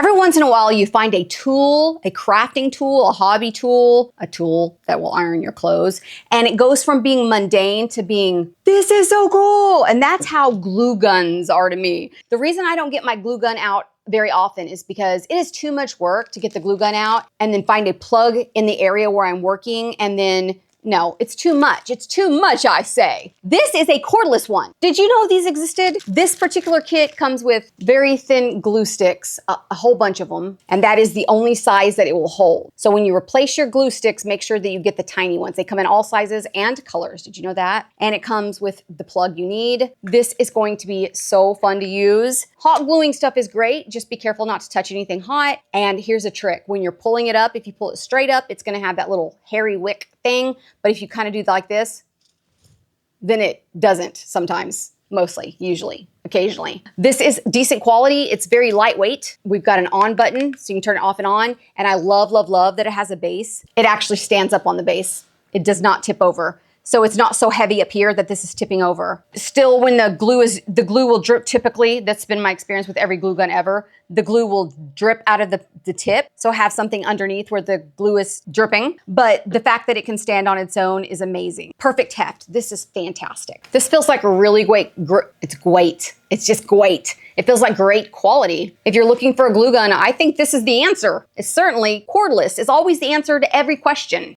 Every once in a while, you find a tool, a crafting tool, a hobby tool, a tool that will iron your clothes, and it goes from being mundane to being, this is so cool. And that's how glue guns are to me. The reason I don't get my glue gun out very often is because it is too much work to get the glue gun out and then find a plug in the area where I'm working, and then no, it's too much. It's too much, I say. This is a cordless one. Did you know these existed? This particular kit comes with very thin glue sticks, a whole bunch of them, and that is the only size that it will hold. So when you replace your glue sticks, make sure that you get the tiny ones. They come in all sizes and colors. Did you know that? And it comes with the plug you need. This is going to be so fun to use. Hot gluing stuff is great. Just be careful not to touch anything hot. And here's a trick. When you're pulling it up, if you pull it straight up, it's gonna have that little hairy wick thing. But if you kind of do like this, then it doesn't sometimes, mostly, usually, occasionally. This is decent quality. It's very lightweight. We've got an on button, so you can turn it off and on. And I love, love, love that it has a base. It actually stands up on the base. It does not tip over. So it's not so heavy up here that this is tipping over. Still, when the glue will drip typically. That's been my experience with every glue gun ever. The glue will drip out of the tip. So have something underneath where the glue is dripping. But the fact that it can stand on its own is amazing. Perfect heft. This is fantastic. This feels like a really it's great. It's just great. It feels like great quality. If you're looking for a glue gun, I think this is the answer. It's certainly cordless. It's always the answer to every question.